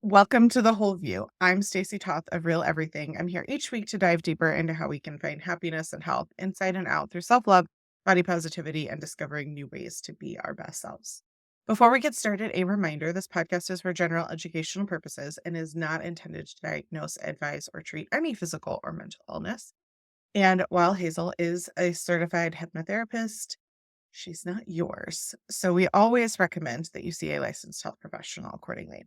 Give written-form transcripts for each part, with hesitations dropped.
Welcome to The Whole View. I'm Stacy Toth of Real Everything. I'm here each week to dive deeper into how we can find happiness and health inside and out through self-love, body positivity, and discovering new ways to be our best selves. Before we get started, a reminder, this podcast is for general educational purposes and is not intended to diagnose, advise, or treat any physical or mental illness. And while Hazel is a certified hypnotherapist, she's not yours. So we always recommend that you see a licensed health professional accordingly.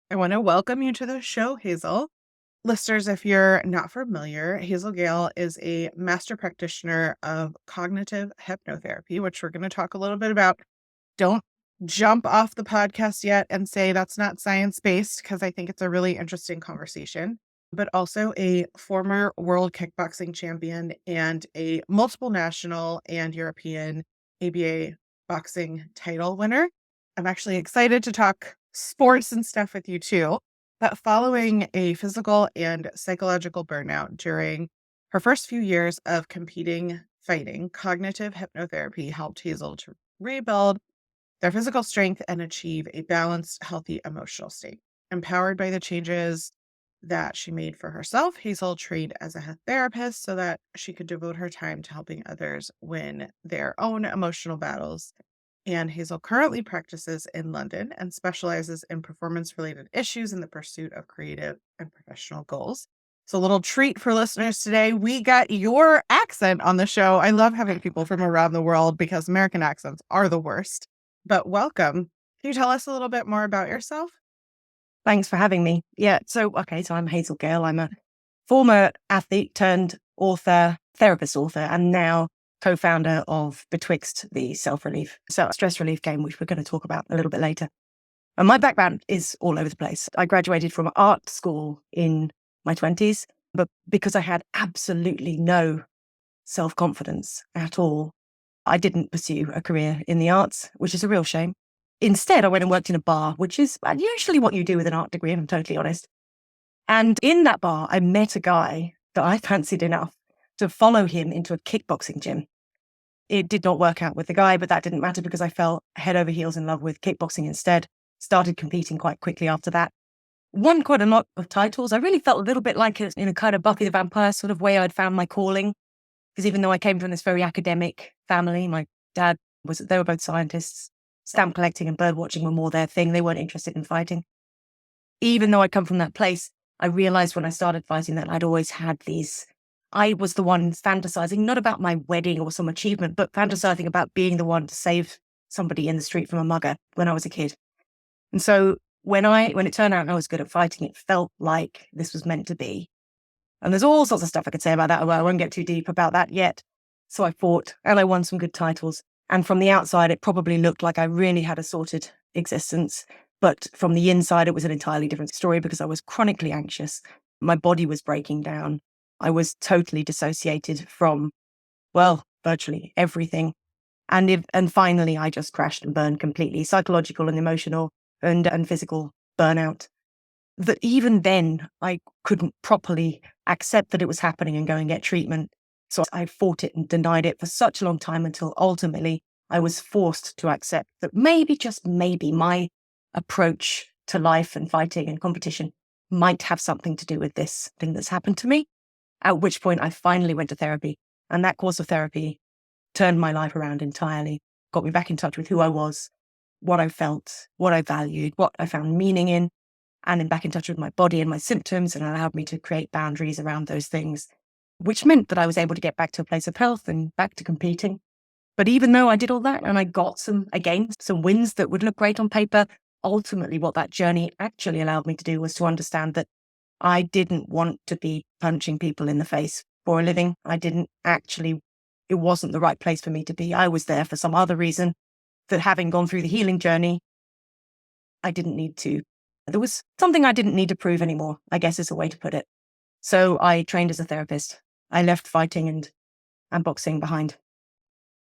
I want to welcome you to the show, Hazel. Listeners, if you're not familiar, Hazel Gale is a master practitioner of cognitive hypnotherapy, which we're going to talk a little bit about. Don't jump off the podcast yet and say that's not science-based, because I think it's a really interesting conversation. But also a former world kickboxing champion and a multiple national and European ABA boxing title winner. I'm actually excited to talk sports and stuff with you too. But following a physical and psychological burnout during her first few years of competing fighting, cognitive hypnotherapy helped Hazel to rebuild their physical strength and achieve a balanced, healthy emotional state. Empowered by the changes that she made for herself, Hazel trained as a therapist so that she could devote her time to helping others win their own emotional battles. And Hazel currently practices in London and specializes in performance-related issues in the pursuit of creative and professional goals. So, a little treat for listeners today. We got your accent on the show. I love having people from around the world because American accents are the worst. But welcome. Can you tell us a little bit more about yourself? Thanks for having me. So I'm Hazel Gale. I'm a former athlete turned author, therapist author, and now co-founder of Betwixt, the stress relief game, which we're going to talk about a little bit later. And my background is all over the place. I graduated from art school in my 20s, but because I had absolutely no self-confidence at all, I didn't pursue a career in the arts, which is a real shame. Instead, I went and worked in a bar, which is usually what you do with an art degree, if I'm totally honest. And in that bar, I met a guy that I fancied enough to follow him into a kickboxing gym. It did not work out with the guy, but that didn't matter because I fell head over heels in love with kickboxing instead. Started competing quite quickly after that. Won quite a lot of titles. I really felt a little bit like in a kind of Buffy the Vampire sort of way I'd found my calling. Because even though I came from this very academic family, my dad they were both scientists. Stamp collecting and bird watching were more their thing. They weren't interested in fighting. Even though I come from that place, I realized when I started fighting that I'd always had I was the one fantasizing, not about my wedding or some achievement, but fantasizing about being the one to save somebody in the street from a mugger when I was a kid. And so when it turned out I was good at fighting, it felt like this was meant to be. And there's all sorts of stuff I could say about that. Well, I won't get too deep about that yet. So I fought and I won some good titles. And from the outside, it probably looked like I really had a sorted existence. But from the inside, it was an entirely different story because I was chronically anxious. My body was breaking down. I was totally dissociated from, virtually everything. And finally, I just crashed and burned completely, psychological and emotional and physical burnout. That even then, I couldn't properly accept that it was happening and go and get treatment. So I fought it and denied it for such a long time until ultimately I was forced to accept that maybe, just maybe, my approach to life and fighting and competition might have something to do with this thing that's happened to me. At which point I finally went to therapy. And that course of therapy turned my life around entirely, got me back in touch with who I was, what I felt, what I valued, what I found meaning in, and then back in touch with my body and my symptoms, and allowed me to create boundaries around those things, which meant that I was able to get back to a place of health and back to competing. But even though I did all that and I got some wins that would look great on paper, ultimately what that journey actually allowed me to do was to understand that I didn't want to be punching people in the face for a living. It wasn't the right place for me to be. I was there for some other reason that, having gone through the healing journey, I didn't need to. There was something I didn't need to prove anymore, I guess is a way to put it. So I trained as a therapist. I left fighting and boxing behind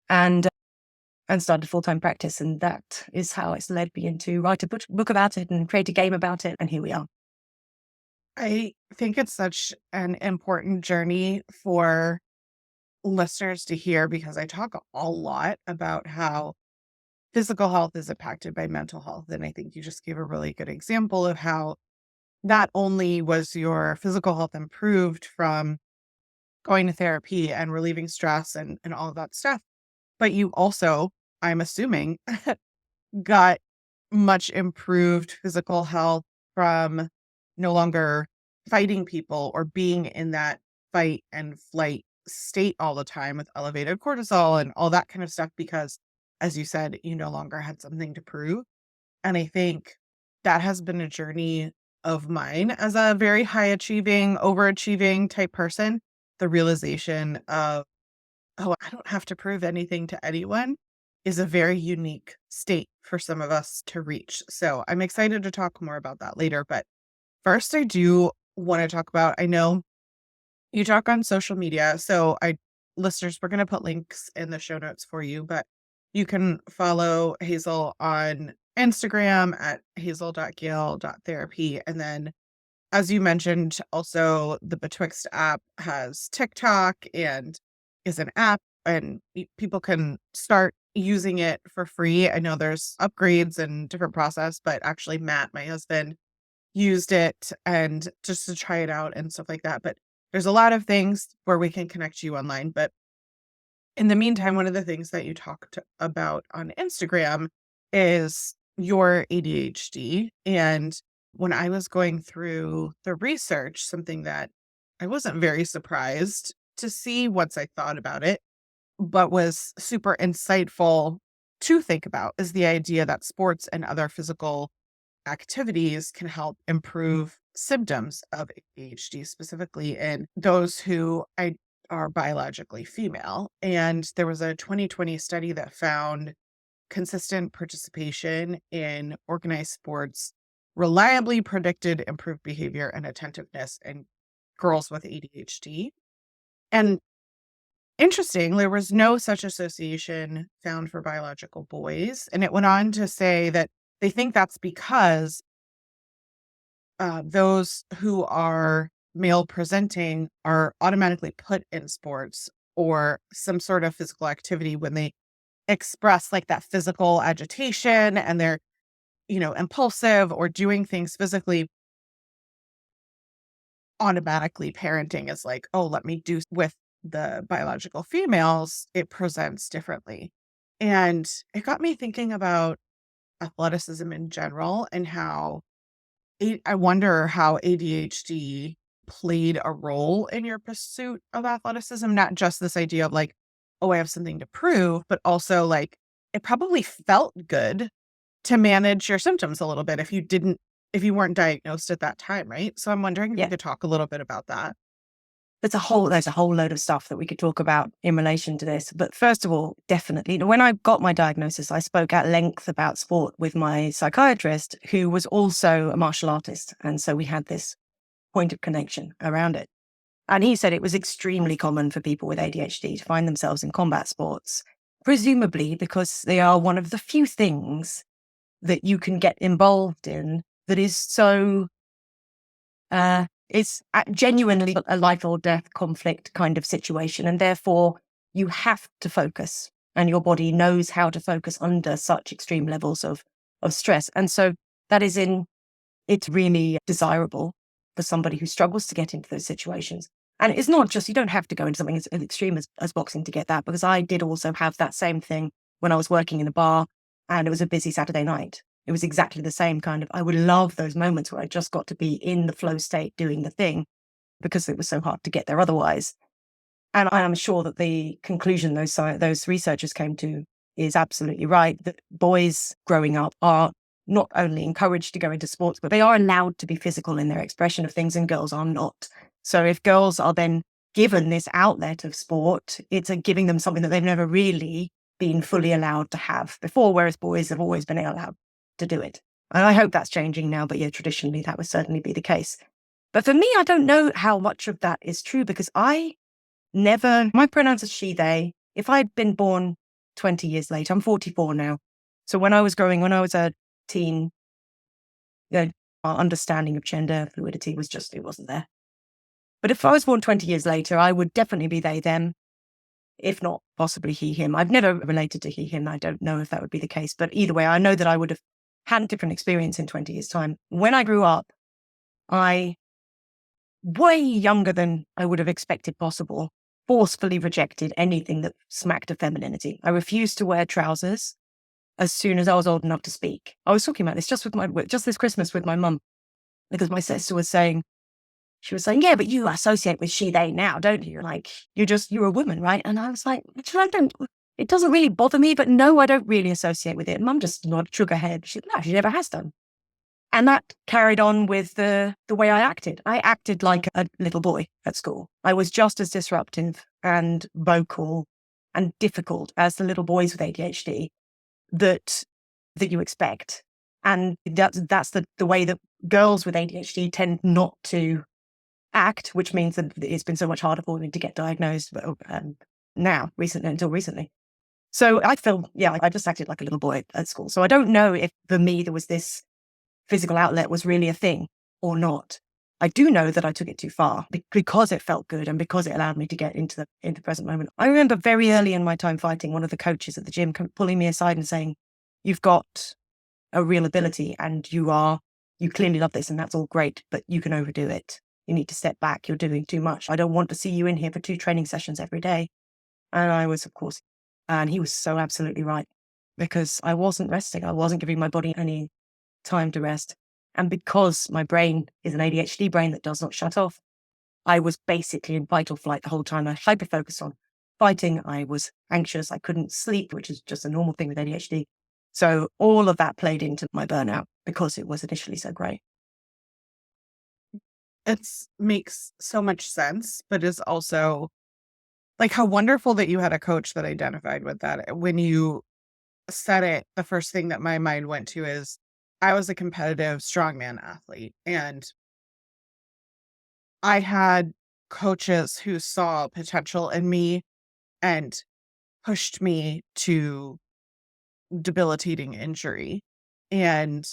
and started full-time practice. And that is how it's led me into write a book about it and create a game about it. And here we are. I think it's such an important journey for listeners to hear because I talk a lot about how physical health is impacted by mental health. And I think you just gave a really good example of how not only was your physical health improved from going to therapy and relieving stress and all of that stuff, but you also, I'm assuming, got much improved physical health from no longer fighting people or being in that fight and flight state all the time with elevated cortisol and all that kind of stuff because, as you said, you no longer had something to prove. And I think that has been a journey of mine as a very high achieving, overachieving type person. The realization of, oh, I don't have to prove anything to anyone is a very unique state for some of us to reach. So I'm excited to talk more about that later. But first, I do want to talk about, I know you talk on social media. So listeners, we're going to put links in the show notes for you, but you can follow Hazel on Instagram at hazel.gale.therapy. And then as you mentioned, also the Betwixt app has TikTok and is an app, and people can start using it for free. I know there's upgrades and different process, but actually Matt, my husband, used it and just to try it out and stuff like that. But there's a lot of things where we can connect you online. But in the meantime, one of the things that you talked about on Instagram is your ADHD. And when I was going through the research, something that I wasn't very surprised to see once I thought about it, but was super insightful to think about is the idea that sports and other physical activities can help improve symptoms of ADHD, specifically in those who are biologically female. And there was a 2020 study that found consistent participation in organized sports reliably predicted improved behavior and attentiveness in girls with ADHD. And interesting, there was no such association found for biological boys. And it went on to say that they think that's because those who are male presenting are automatically put in sports or some sort of physical activity when they express like that physical agitation and they're, impulsive or doing things physically. Automatically parenting is like, oh, let me do with the biological females, it presents differently. And it got me thinking about athleticism in general and how I wonder how ADHD played a role in your pursuit of athleticism, not just this idea of like, oh, I have something to prove, but also like it probably felt good to manage your symptoms a little bit if you weren't diagnosed at that time, right? So I'm wondering if you Yeah. could talk a little bit about that. There's a whole load of stuff that we could talk about in relation to this. But first of all, definitely, when I got my diagnosis, I spoke at length about sport with my psychiatrist, who was also a martial artist. And so we had this point of connection around it. And he said it was extremely common for people with ADHD to find themselves in combat sports, presumably because they are one of the few things that you can get involved in that is so it's genuinely a life or death conflict kind of situation. And therefore, you have to focus, and your body knows how to focus under such extreme levels of stress. And so it's really desirable for somebody who struggles to get into those situations. And it's not just, you don't have to go into something as extreme as boxing to get that, because I did also have that same thing when I was working in a bar and it was a busy Saturday night. It was exactly the same kind of, I would love those moments where I just got to be in the flow state doing the thing because it was so hard to get there otherwise. And I am sure that the conclusion those researchers came to is absolutely right, that boys growing up are not only encouraged to go into sports, but they are allowed to be physical in their expression of things, and girls are not. So if girls are then given this outlet of sport, it's giving them something that they've never really been fully allowed to have before, whereas boys have always been allowed to do it. And I hope that's changing now, but yeah, traditionally that would certainly be the case. But for me, I don't know how much of that is true, because my pronouns are she, they. If I'd been born 20 years later, I'm 44 now. So when I was a teen, our understanding of gender fluidity it wasn't there. But if I was born 20 years later, I would definitely be they, them. if not possibly he, him. I've never related to he, him. I don't know if that would be the case. But either way, I know that I would have had a different experience in 20 years' time. When I grew up, I, way younger than I would have expected possible, forcefully rejected anything that smacked of femininity. I refused to wear trousers as soon as I was old enough to speak. I was talking about this just this Christmas with my mum, because my sister was saying, she was saying, yeah, but you associate with she, they now, don't you? Like, you're a woman, right? And I was like, actually, I don't, it doesn't really bother me, but no, I don't really associate with it. And Mum just nodded, shook her head. No, she never has done. And that carried on with the way I acted. I acted like a little boy at school. I was just as disruptive and vocal and difficult as the little boys with ADHD that you expect. And that's the way that girls with ADHD tend not to act, which means that it's been so much harder for me to get diagnosed until recently. So I feel, I just acted like a little boy at school. So I don't know if for me there was this physical outlet was really a thing or not. I do know that I took it too far because it felt good and because it allowed me to get into the present moment. I remember very early in my time fighting, one of the coaches at the gym pulling me aside and saying, "You've got a real ability and you clearly love this and that's all great, but you can overdo it. You need to step back. You're doing too much. I don't want to see you in here for 2 training sessions every day." And I was, of course, and he was so absolutely right, because I wasn't resting. I wasn't giving my body any time to rest. And because my brain is an ADHD brain that does not shut off, I was basically in fight or flight the whole time. I hyper-focused on fighting. I was anxious. I couldn't sleep, which is just a normal thing with ADHD. So all of that played into my burnout because it was initially so great. It makes so much sense, but is also like how wonderful that you had a coach that identified with that. When you said it, the first thing that my mind went to is I was a competitive strongman athlete, and I had coaches who saw potential in me and pushed me to debilitating injury. And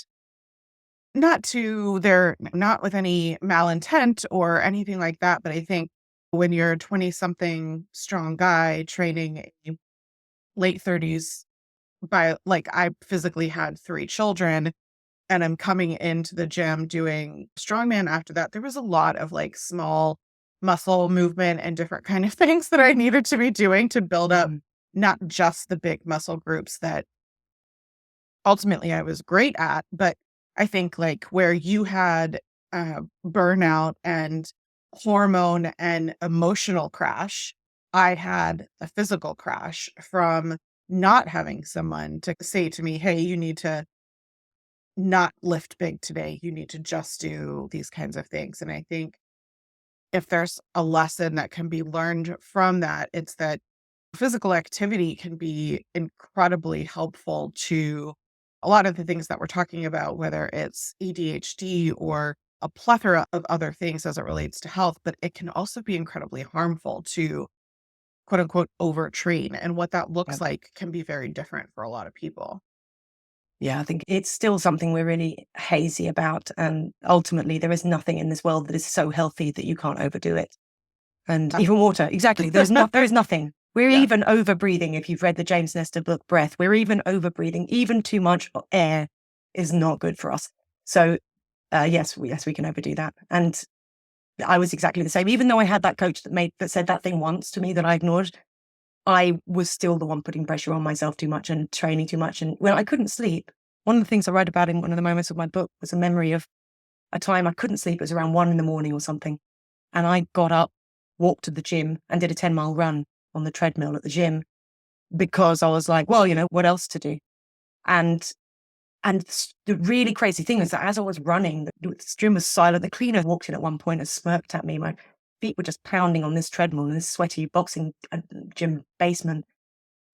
not with any malintent or anything like that, but I think when you're a 20 something strong guy training a late 30s, I physically had 3 children, and I'm coming into the gym doing strongman after that. There was a lot of like small muscle movement and different kind of things that I needed to be doing to build up Mm. not just the big muscle groups that ultimately I was great at, but I think like where you had burnout and hormone and emotional crash, I had a physical crash from not having someone to say to me, hey, you need to not lift big today. You need to just do these kinds of things. And I think if there's a lesson that can be learned from that, it's that physical activity can be incredibly helpful to a lot of the things that we're talking about, whether it's ADHD or a plethora of other things as it relates to health, but it can also be incredibly harmful to quote unquote overtrain. And what that Yeah. looks like can be very different for a lot of people. Yeah, I think it's still something we're really hazy about. And ultimately, there is nothing in this world that is so healthy that you can't overdo it. And Uh, even water, exactly. There is nothing. We're yeah. even over breathing. If you've read the James Nestor book, Breath, we're even over breathing. Even too much air is not good for us. So, yes, we can overdo that. And I was exactly the same. Even though I had that coach that said that thing once to me that I ignored, I was still the one putting pressure on myself too much and training too much. And when I couldn't sleep, one of the things I write about in one of the moments of my book was a memory of a time I couldn't sleep. It was around 1 a.m. or something. And I got up, walked to the gym and did a 10-mile run on the treadmill at the gym because I was like, well, what else to do? And the really crazy thing is that as I was running, the gym was silent. The cleaner walked in at one point and smirked at me. My feet were just pounding on this treadmill in this sweaty boxing gym basement.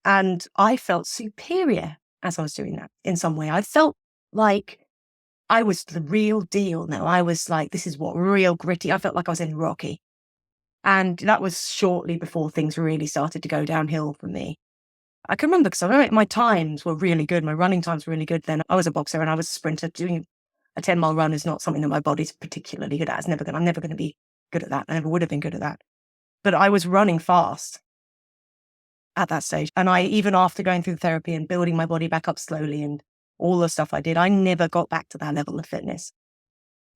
And I felt superior as I was doing that in some way. I felt like I was the real deal now. I was like, this is what real gritty. I felt like I was in Rocky. And that was shortly before things really started to go downhill for me. I can remember because my times were really good. My running times were really good then. I was a boxer and I was a sprinter. Doing a 10-mile run is not something that my body's particularly good at. I'm never going to be good at that. I never would have been good at that. But I was running fast. at that stage. And I, even after going through therapy and building my body back up slowly and all the stuff I did, I never got back to that level of fitness.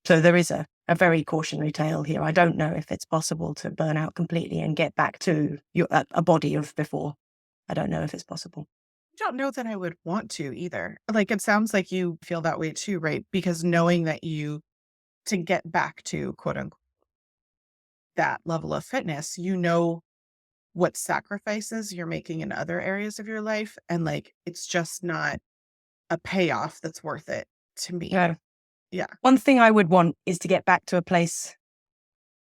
So there is a very cautionary tale here. I don't know if it's possible to burn out completely and get back to a body of before. I don't know if it's possible. I don't know that I would want to either. Like, it sounds like you feel that way too, right? Because knowing that to get back to quote unquote that level of fitness, what sacrifices you're making in other areas of your life. And like, it's just not a payoff that's worth it to me. No. Yeah. One thing I would want is to get back to a place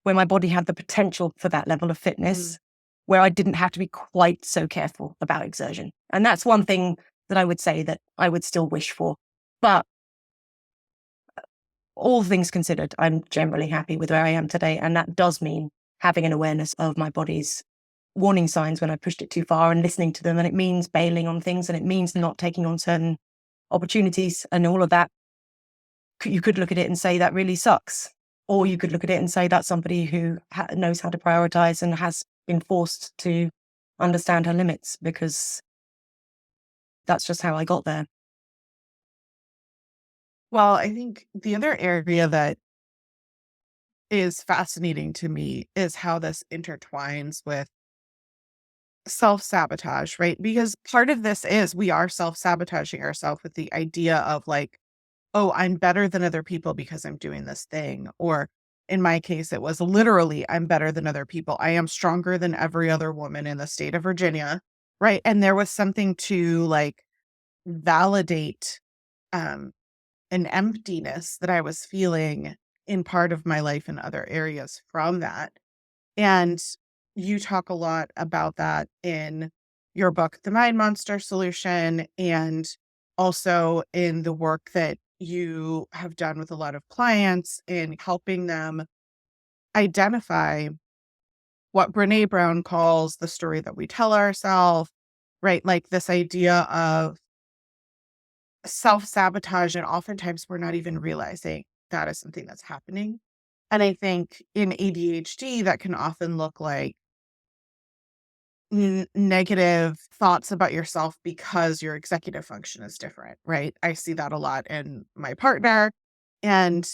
where my body had the potential for that level of fitness, where I didn't have to be quite so careful about exertion. And that's one thing that I would say that I would still wish for. But all things considered, I'm generally happy with where I am today. And that does mean having an awareness of my body's warning signs when I pushed it too far and listening to them. And it means bailing on things, and it means not taking on certain opportunities and all of that. You could look at it and say that really sucks. Or you could look at it and say that's somebody who knows how to prioritize and has been forced to understand her limits, because that's just how I got there. Well, I think the other area that is fascinating to me is how this intertwines with self-sabotage, right? Because part of this is we are self-sabotaging ourselves with the idea of like, oh, I'm better than other people because I'm doing this thing. Or in my case, it was literally, I'm better than other people. I am stronger than every other woman in the state of Virginia. Right. And there was something to like validate um, an emptiness that I was feeling in part of my life in other areas from that. And you talk a lot about that in your book, The Mind Monster Solution, and also in the work that you have done with a lot of clients in helping them identify what Brene Brown calls the story that we tell ourselves, right? Like this idea of self-sabotage, and oftentimes we're not even realizing that is something that's happening. And I think in ADHD, that can often look like negative thoughts about yourself because your executive function is different, right? I see that a lot in my partner, and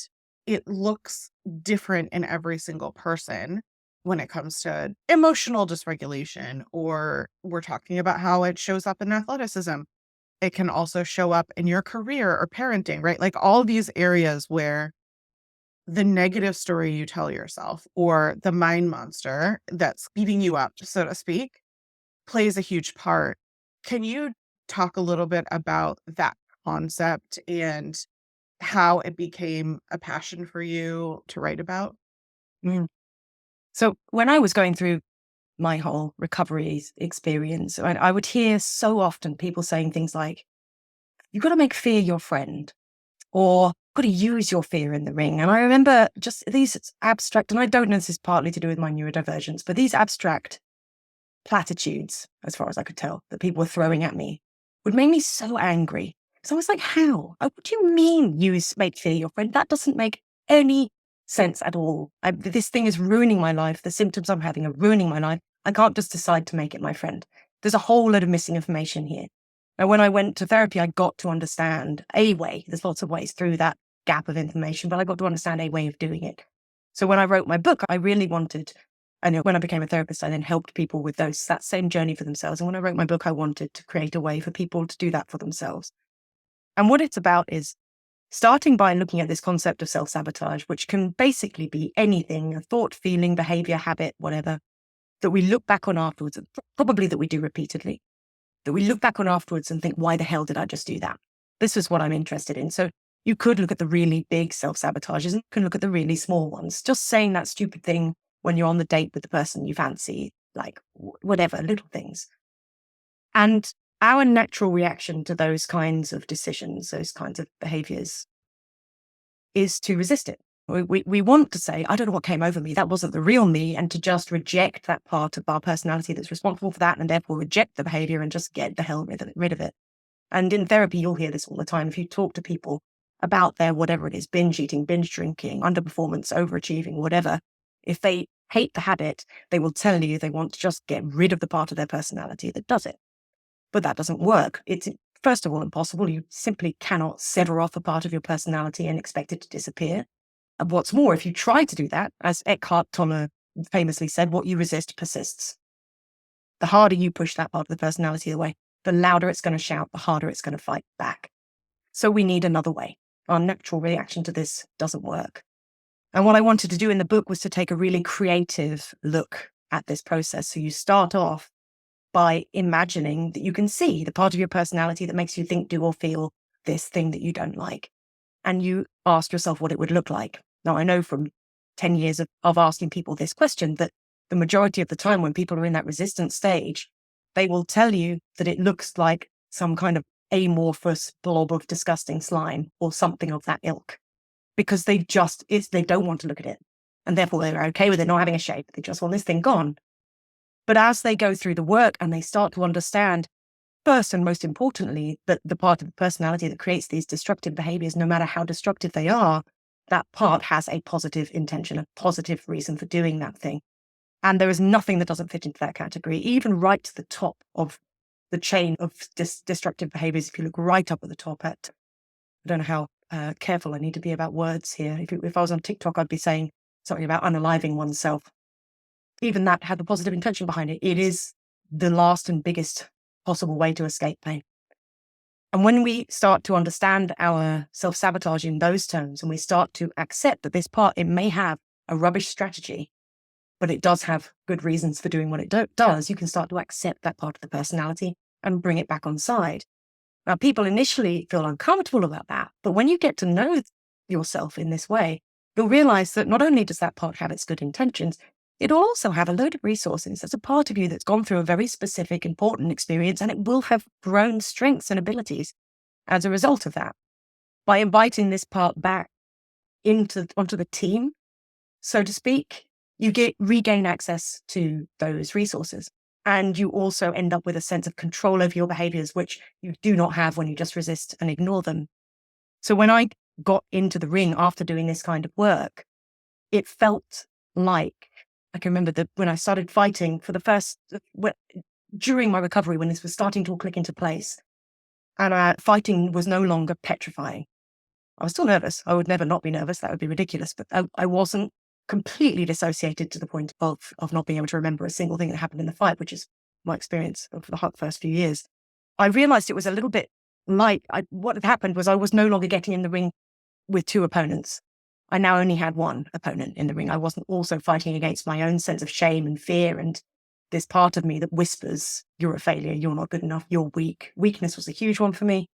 it looks different in every single person when it comes to emotional dysregulation, or we're talking about how it shows up in athleticism. It can also show up in your career or parenting, right? Like all these areas where the negative story you tell yourself or the mind monster that's beating you up, so to speak, plays a huge part. Can you talk a little bit about that concept and how it became a passion for you to write about? Mm. So when I was going through my whole recovery experience, I would hear so often people saying things like, you've got to make fear your friend, or got to use your fear in the ring. And I remember just these abstract, and I don't know if this is partly to do with my neurodivergence, but these abstract platitudes, as far as I could tell, that people were throwing at me would make me so angry. So I was like, how? What do you mean make fear your friend? That doesn't make any sense at all. This thing is ruining my life. The symptoms I'm having are ruining my life. I can't just decide to make it my friend. There's a whole lot of missing information here. And when I went to therapy, I got to understand a way. There's lots of ways through that gap of information, but I got to understand a way of doing it. So when I wrote my book, I really wanted, I know when I became a therapist, I then helped people with that same journey for themselves. And when I wrote my book, I wanted to create a way for people to do that for themselves. And what it's about is starting by looking at this concept of self-sabotage, which can basically be anything, a thought, feeling, behavior, habit, whatever, that we look back on afterwards, and probably that we do repeatedly, that we look back on afterwards and think, why the hell did I just do that? This is what I'm interested in. So you could look at the really big self-sabotages and you can look at the really small ones. Just saying that stupid thing when you're on the date with the person you fancy, like whatever, little things. And our natural reaction to those kinds of decisions, those kinds of behaviors, is to resist it. We want to say, I don't know what came over me. That wasn't the real me. And to just reject that part of our personality that's responsible for that, and therefore reject the behavior and just get the hell rid of it. And in therapy, you'll hear this all the time. If you talk to people about their whatever it is, binge eating, binge drinking, underperformance, overachieving, whatever, if they hate the habit, they will tell you they want to just get rid of the part of their personality that does it. But that doesn't work. It's, first of all, impossible. You simply cannot sever off a part of your personality and expect it to disappear. And what's more, if you try to do that, as Eckhart Tolle famously said, what you resist persists. The harder you push that part of the personality away, the louder it's going to shout, the harder it's going to fight back. So we need another way. Our natural reaction to this doesn't work. And what I wanted to do in the book was to take a really creative look at this process. So you start off by imagining that you can see the part of your personality that makes you think, do, or feel this thing that you don't like. And you ask yourself what it would look like. Now, I know from 10 years of asking people this question that the majority of the time when people are in that resistance stage, they will tell you that it looks like some kind of amorphous blob of disgusting slime or something of that ilk, because they don't want to look at it. And therefore they're okay with it not having a shape. They just want this thing gone. But as they go through the work and they start to understand, first and most importantly, that the part of the personality that creates these destructive behaviors, no matter how destructive they are, that part has a positive intention, a positive reason for doing that thing. And there is nothing that doesn't fit into that category, even right to the top of the chain of destructive behaviors. If you look right up at the top at, I don't know how careful I need to be about words here. If I was on TikTok, I'd be saying something about unaliving oneself. Even that had the positive intention behind it. It is the last and biggest possible way to escape pain. And when we start to understand our self-sabotage in those terms, and we start to accept that this part, it may have a rubbish strategy, but it does have good reasons for doing what it does, you can start to accept that part of the personality and bring it back on side. Now, people initially feel uncomfortable about that, but when you get to know yourself in this way, you'll realize that not only does that part have its good intentions, it'll also have a load of resources. There's a part of you that's gone through a very specific, important experience, and it will have grown strengths and abilities as a result of that. By inviting this part back onto the team, so to speak, you regain access to those resources. And you also end up with a sense of control over your behaviors, which you do not have when you just resist and ignore them. So when I got into the ring after doing this kind of work, it felt like, I can remember that when I started fighting for the first, during my recovery, when this was starting to all click into place, and fighting was no longer petrifying. I was still nervous. I would never not be nervous. That would be ridiculous. But I wasn't completely dissociated to the point of not being able to remember a single thing that happened in the fight, which is my experience of the first few years. I realized it was a little bit like what had happened was I was no longer getting in the ring with two opponents. I now only had one opponent in the ring. I wasn't also fighting against my own sense of shame and fear and this part of me that whispers, you're a failure, you're not good enough, you're weak. Weakness was a huge one for me.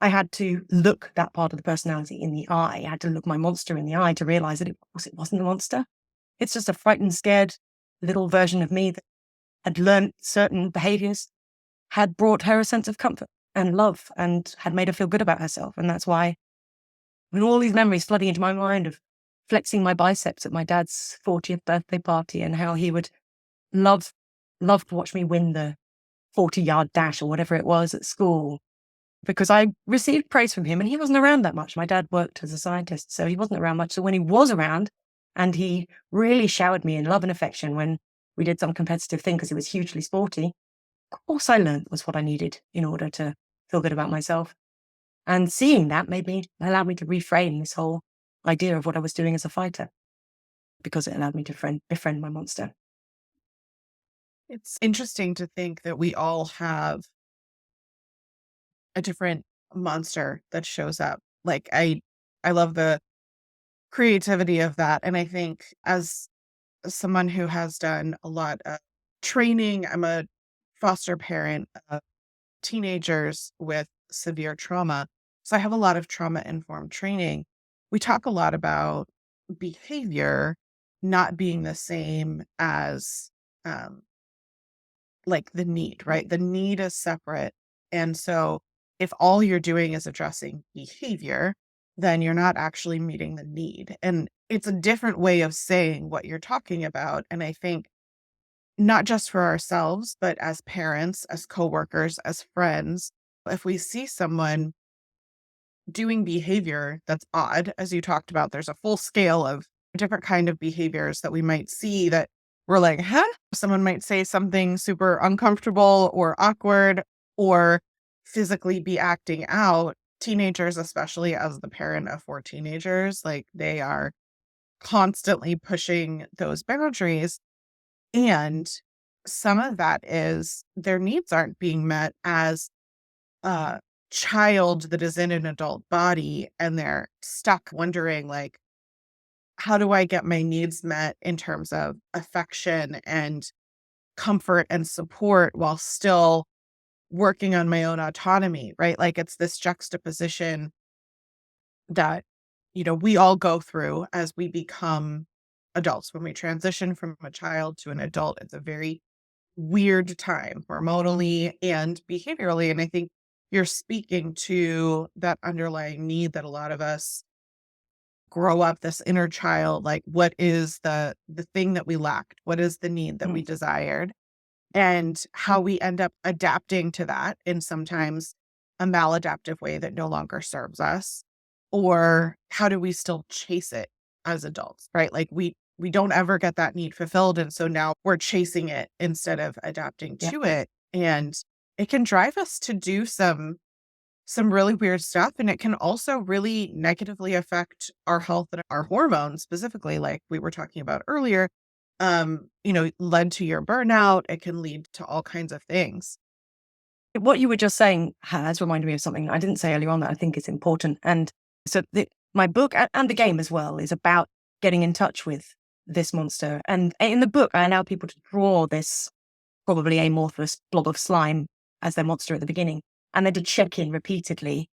I had to look that part of the personality in the eye. I had to look my monster in the eye to realize that it wasn't a monster. It's just a frightened, scared little version of me that had learned certain behaviors, had brought her a sense of comfort and love, and had made her feel good about herself. And that's why, with all these memories flooding into my mind of flexing my biceps at my dad's 40th birthday party and how he would love to watch me win the 40-yard dash or whatever it was at school, because I received praise from him and he wasn't around that much. My dad worked as a scientist, so he wasn't around much. So when he was around, and he really showered me in love and affection when we did some competitive thing because he was hugely sporty, of course I learned was what I needed in order to feel good about myself. And seeing that allowed me to reframe this whole idea of what I was doing as a fighter, because it allowed me to befriend my monster. It's interesting to think that we all have a different monster that shows up. Like I love the creativity of that. And I think as someone who has done a lot of training, I'm a foster parent of teenagers with severe trauma. So I have a lot of trauma informed training. We talk a lot about behavior not being the same as um, like the need, right? The need is separate. And so if all you're doing is addressing behavior, then you're not actually meeting the need. And it's a different way of saying what you're talking about. And I think not just for ourselves, but as parents, as coworkers, as friends, if we see someone doing behavior that's odd, as you talked about, there's a full scale of different kind of behaviors that we might see that we're like, huh? Someone might say something super uncomfortable or awkward or physically be acting out. Teenagers, especially as the parent of 4 teenagers, like they are constantly pushing those boundaries. And some of that is their needs aren't being met as a child that is in an adult body, and they're stuck wondering, like, how do I get my needs met in terms of affection and comfort and support while still working on my own autonomy, right? Like it's this juxtaposition that, we all go through as we become adults. When we transition from a child to an adult, it's a very weird time hormonally and behaviorally. And I think you're speaking to that underlying need that a lot of us grow up, this inner child, like what is the thing that we lacked? What is the need that we Mm. desired? And how we end up adapting to that in sometimes a maladaptive way that no longer serves us. Or how do we still chase it as adults, right? Like we don't ever get that need fulfilled. And so now we're chasing it instead of adapting Yeah. to it. And it can drive us to do some really weird stuff, and it can also really negatively affect our health and our hormones specifically, like we were talking about earlier, led to your burnout. It can lead to all kinds of things. What you were just saying has reminded me of something I didn't say earlier on that I think is important. And so my book and the game as well is about getting in touch with this monster. And in the book, I allow people to draw this probably amorphous blob of slime as their monster at the beginning, and then to check in repeatedly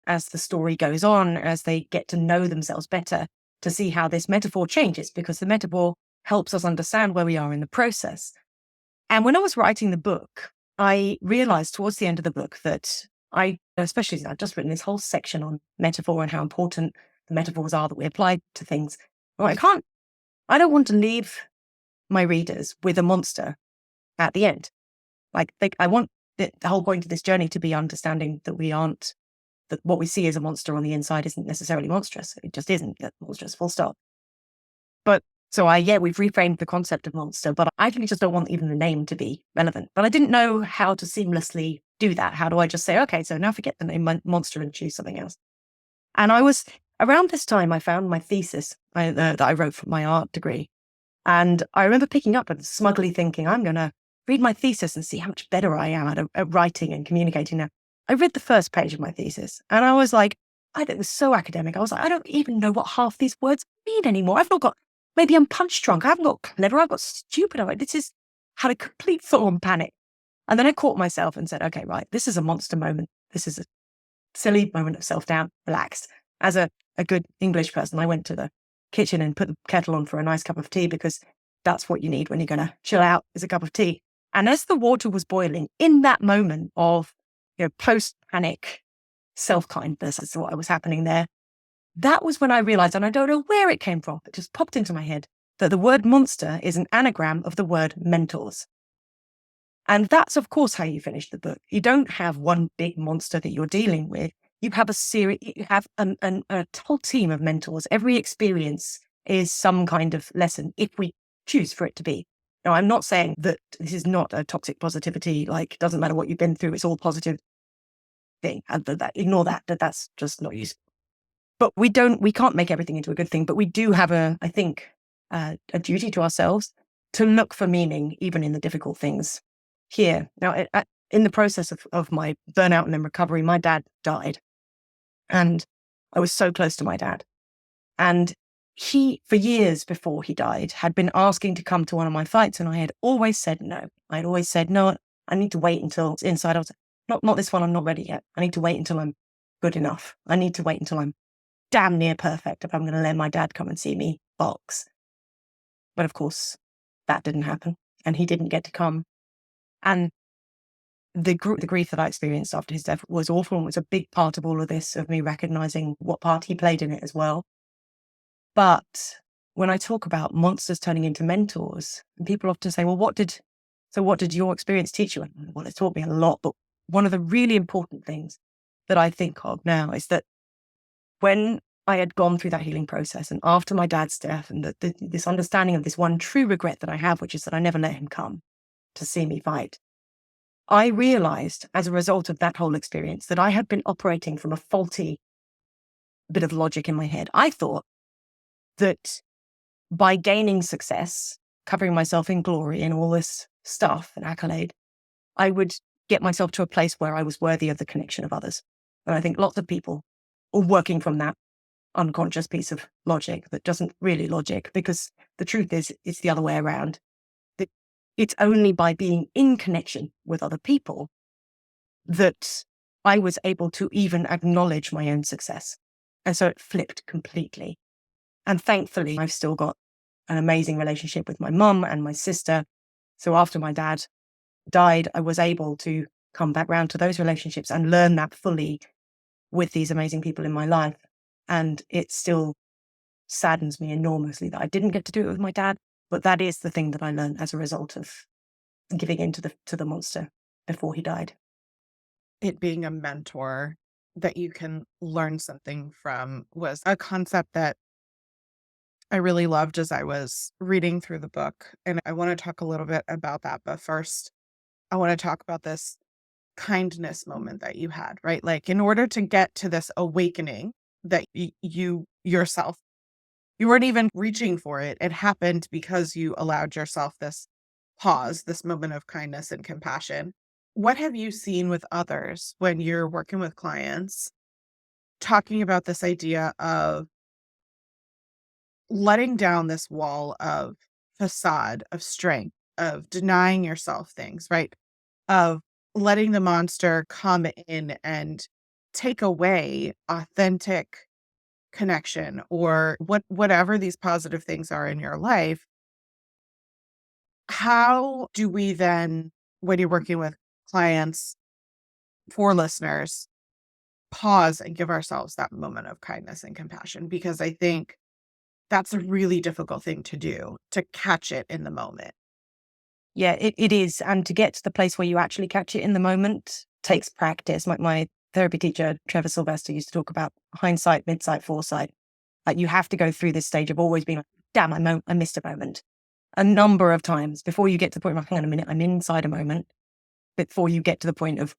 as the story goes on, as they get to know themselves better, to see how this metaphor changes, because the metaphor helps us understand where we are in the process. And when I was writing the book, I realized towards the end of the book that especially I've just written this whole section on metaphor and how important the metaphors are that we apply to things. Well, I don't want to leave my readers with a monster at the end. I want the whole point of this journey to be understanding that that what we see as a monster on the inside isn't necessarily monstrous. It just isn't monstrous, full stop. But we've reframed the concept of monster, but I actually just don't want even the name to be relevant. But I didn't know how to seamlessly do that. How do I just say, okay, so now forget the name monster and choose something else? And around this time, I found my thesis that I wrote for my art degree. And I remember picking up and smugly thinking, I'm going to read my thesis and see how much better I am at writing and communicating now. I read the first page of my thesis and I was like, it was so academic. I was like, I don't even know what half these words mean anymore. Maybe I'm punch drunk. I haven't got clever. I've got stupid. Had a complete full-on panic. And then I caught myself and said, okay, right, this is a monster moment. This is a silly moment of self-doubt. Relaxed. As a good English person, I went to the kitchen and put the kettle on for a nice cup of tea, because that's what you need when you're going to chill out, is a cup of tea. And as the water was boiling, in that moment of post-panic self-kindness, is what was happening there, that was when I realized, and I don't know where it came from, it just popped into my head, that the word monster is an anagram of the word mentors. And that's, of course, how you finish the book. You don't have one big monster that you're dealing with. You have you have a whole team of mentors. Every experience is some kind of lesson, if we choose for it to be. Now, I'm not saying that this is not a toxic positivity, like, doesn't matter what you've been through, it's all positive thing. And ignore that's just not useful. But we can't make everything into a good thing, but we do have I think, a duty to ourselves to look for meaning, even in the difficult things here. Now, in the process of my burnout and then recovery, my dad died. And I was so close to my dad. And he, for years before he died, had been asking to come to one of my fights. And I had always said no. I'd always said, no, I need to wait until it's inside. I was not this one. I'm not ready yet. I need to wait until I'm good enough. I need to wait until I'm damn near perfect if I'm going to let my dad come and see me box. But of course, that didn't happen. And he didn't get to come. And the grief that I experienced after his death was awful, and was a big part of all of this, of me recognizing what part he played in it as well. But when I talk about monsters turning into mentors, and people often say, well, what did your experience teach you? And, well, it taught me a lot. But one of the really important things that I think of now is that when I had gone through that healing process. And after my dad's death and this understanding of this one true regret that I have, which is that I never let him come to see me fight, I realized as a result of that whole experience that I had been operating from a faulty bit of logic in my head. I thought that by gaining success, covering myself in glory and all this stuff and accolade, I would get myself to a place where I was worthy of the connection of others. And I think lots of people are working from that unconscious piece of logic that doesn't really logic, because the truth is it's the other way around. That it's only by being in connection with other people that I was able to even acknowledge my own success. And so it flipped completely. And thankfully, I've still got an amazing relationship with my mum and my sister. So after my dad died, I was able to come back round to those relationships and learn that fully with these amazing people in my life. And it still saddens me enormously that I didn't get to do it with my dad. But that is the thing that I learned as a result of giving in to the monster before he died. It being a mentor that you can learn something from was a concept that I really loved as I was reading through the book. And I want to talk a little bit about that. But first, I want to talk about this kindness moment that you had, right? Like, in order to get to this awakening that you yourself, you weren't even reaching for it. It happened because you allowed yourself this pause, this moment of kindness and compassion. What have you seen with others when you're working with clients talking about this idea of letting down this wall of facade, of strength, of denying yourself things, right? Of letting the monster come in and take away authentic connection or whatever these positive things are in your life. How do we then, when you're working with clients, for listeners, pause and give ourselves that moment of kindness and compassion? Because I think that's a really difficult thing to do, to catch it in the moment. Yeah, it is. And to get to the place where you actually catch it in the moment takes practice. My therapy teacher, Trevor Sylvester, used to talk about hindsight, midsight, foresight. Like, you have to go through this stage of always being like, damn, I missed a moment a number of times before you get to the point of, hang on a minute, I'm inside a moment, before you get to the point of,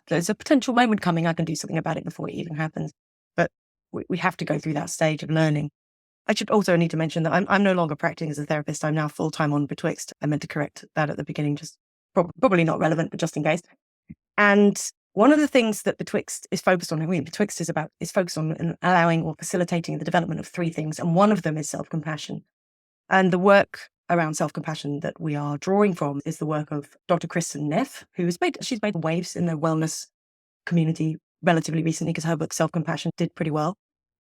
there's a potential moment coming, I can do something about it before it even happens. But we have to go through that stage of learning. I should also need to mention that I'm no longer practicing as a therapist. I'm now full-time on Betwixt. I meant to correct that at the beginning, just probably not relevant, but just in case. And one of the things that Betwixt is focused on, Betwixt is focused on allowing or facilitating the development of three things. And one of them is self-compassion. And the work around self-compassion that we are drawing from is the work of Dr. Kristen Neff, she's made waves in the wellness community relatively recently because her book Self-Compassion did pretty well.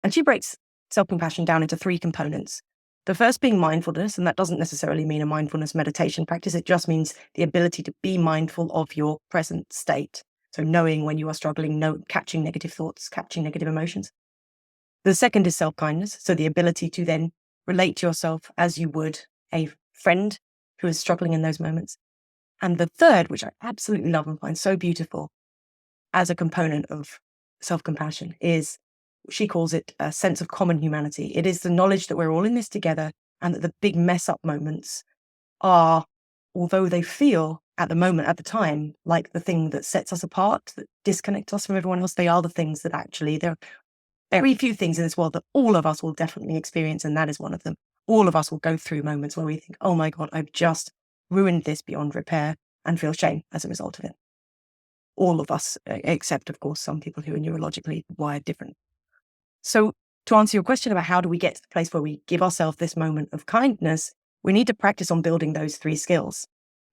And she breaks self-compassion down into three components. The first being mindfulness, and that doesn't necessarily mean a mindfulness meditation practice. It just means the ability to be mindful of your present state. So knowing when you are struggling, catching negative thoughts, catching negative emotions. The second is self-kindness. So the ability to then relate to yourself as you would a friend who is struggling in those moments. And the third, which I absolutely love and find so beautiful as a component of self-compassion, is, she calls it a sense of common humanity. It is the knowledge that we're all in this together and that the big mess up moments are, although they feel at the moment, at the time, like the thing that sets us apart, that disconnects us from everyone else, they are the things that actually, there are very few things in this world that all of us will definitely experience, and that is one of them. All of us will go through moments where we think, oh my God, I've just ruined this beyond repair, and feel shame as a result of it. All of us, except, of course, some people who are neurologically wired different. So to answer your question about how do we get to the place where we give ourselves this moment of kindness, we need to practice on building those three skills.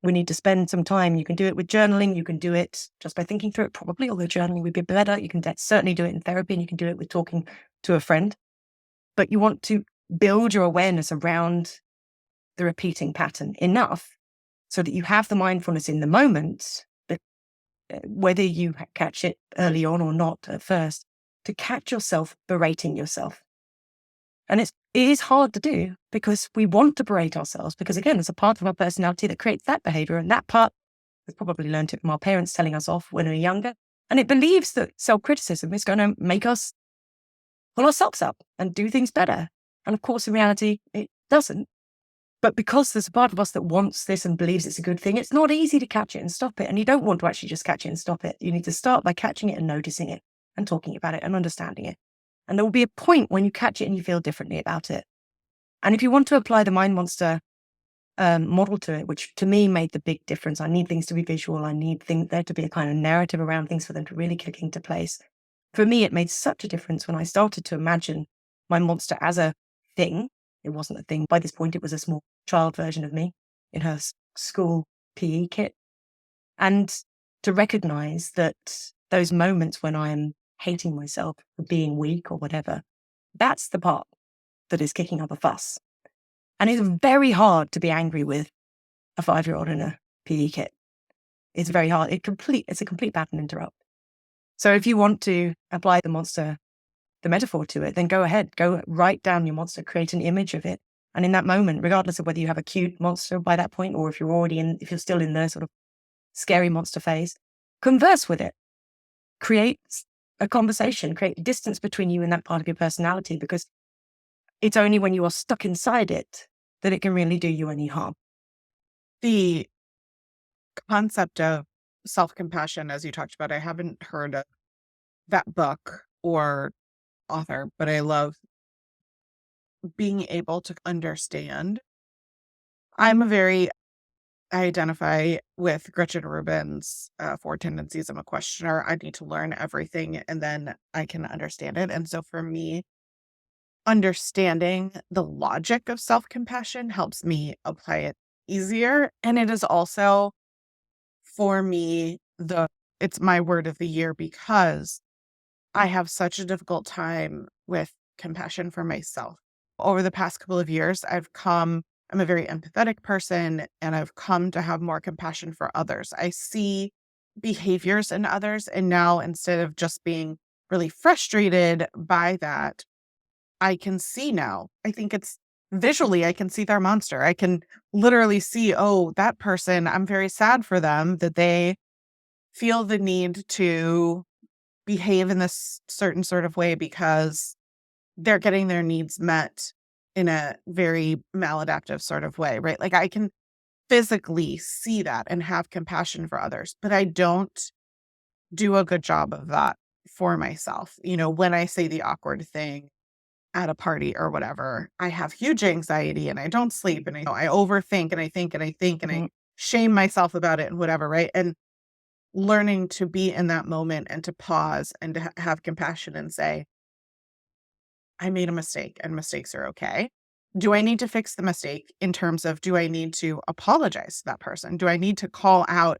We need to spend some time. You can do it with journaling. You can do it just by thinking through it, probably, although journaling would be better. You can certainly do it in therapy, and you can do it with talking to a friend. But you want to build your awareness around the repeating pattern enough so that you have the mindfulness in the moment, whether you catch it early on or not at first, to catch yourself berating yourself. And it is hard to do because we want to berate ourselves because, again, there's a part of our personality that creates that behavior. And that part, we've probably learned it from our parents telling us off when we were younger. And it believes that self-criticism is going to make us pull ourselves up and do things better. And of course, in reality, it doesn't. But because there's a part of us that wants this and believes it's a good thing, it's not easy to catch it and stop it. And you don't want to actually just catch it and stop it. You need to start by catching it and noticing it and talking about it and understanding it. And there will be a point when you catch it and you feel differently about it. And if you want to apply the mind monster model to it, which to me made the big difference, I need things to be visual. I need there to be a kind of narrative around things for them to really click into place. For me, it made such a difference when I started to imagine my monster as a thing. It wasn't a thing. By this point, it was a small child version of me in her school PE kit. And to recognize that those moments when I am hating myself for being weak or whatever, that's the part that is kicking up a fuss. And it's very hard to be angry with a 5-year-old in a PE kit. It's very hard. It's a complete pattern interrupt. So if you want to apply the metaphor to it, then go ahead, go write down your monster, create an image of it. And in that moment, regardless of whether you have a cute monster by that point, or if you're still in the sort of scary monster phase, converse with it. Create a conversation, create distance between you and that part of your personality, because it's only when you are stuck inside it that it can really do you any harm. The concept of self-compassion, as you talked about, I haven't heard of that book or author, but I love being able to understand. I identify with Gretchen Rubin's 4 tendencies. I'm a questioner. I need to learn everything and then I can understand it. And so for me, understanding the logic of self-compassion helps me apply it easier. And it is also, for me, it's my word of the year because I have such a difficult time with compassion for myself. Over the past couple of years, I'm a very empathetic person and I've come to have more compassion for others. I see behaviors in others. And now instead of just being really frustrated by that, I can see now. I think it's visually, I can see their monster. I can literally see, oh, that person, I'm very sad for them that they feel the need to behave in this certain sort of way because they're getting their needs met in a very maladaptive sort of way, right? Like I can physically see that and have compassion for others, but I don't do a good job of that for myself. When I say the awkward thing at a party or whatever, I have huge anxiety and I don't sleep and I overthink and I think and I think and I shame myself about it and whatever, right? And learning to be in that moment and to pause and to have compassion and say, I made a mistake and mistakes are okay. Do I need to fix the mistake in terms of, do I need to apologize to that person? Do I need to call out,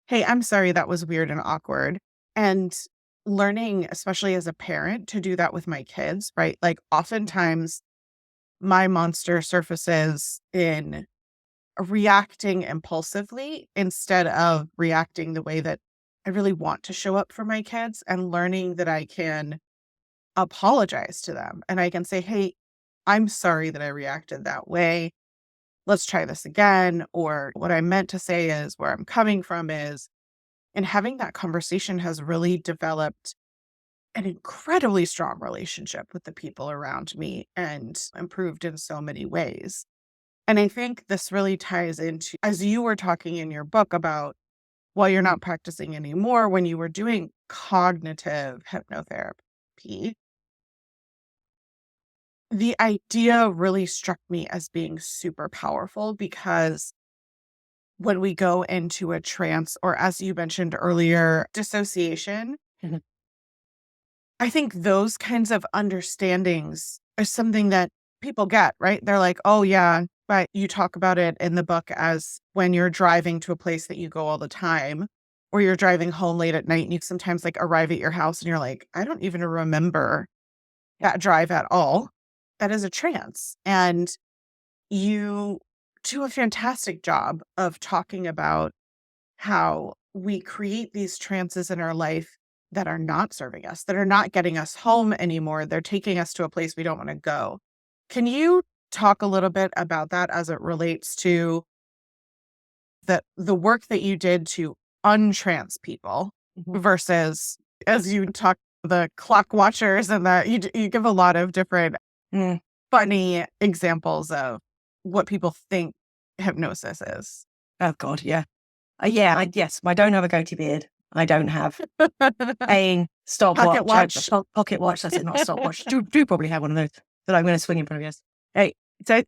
hey, I'm sorry, that was weird and awkward? And learning, especially as a parent, to do that with my kids, right? Like oftentimes my monster surfaces in reacting impulsively instead of reacting the way that I really want to show up for my kids, and learning that I can apologize to them and I can say, hey, I'm sorry that I reacted that way. Let's try this again. Or what I meant to say is where I'm coming from is, and having that conversation has really developed an incredibly strong relationship with the people around me and improved in so many ways. And I think this really ties into, as you were talking in your book about, while you're not practicing anymore, when you were doing cognitive hypnotherapy, the idea really struck me as being super powerful because when we go into a trance, or as you mentioned earlier, dissociation, Mhm. I think those kinds of understandings are something that people get, right? They're like, oh, yeah, but you talk about it in the book as when you're driving to a place that you go all the time, or you're driving home late at night and you sometimes like arrive at your house and you're like, I don't even remember that drive at all. That is a trance. And you do a fantastic job of talking about how we create these trances in our life that are not serving us, that are not getting us home anymore. They're taking us to a place we don't want to go. Can you talk a little bit about that as it relates to the work that you did to untrance people Mhm. versus, as you talked the clock watchers and you give a lot of different Mm. funny examples of what people think hypnosis is. Oh God, yeah. Yeah, yes, I don't have a goatee beard. I don't have a Pocket stopwatch, watch. pocket watch. That's it, not a stopwatch. Do probably have one of those that I'm going to swing in front of you. Hey, so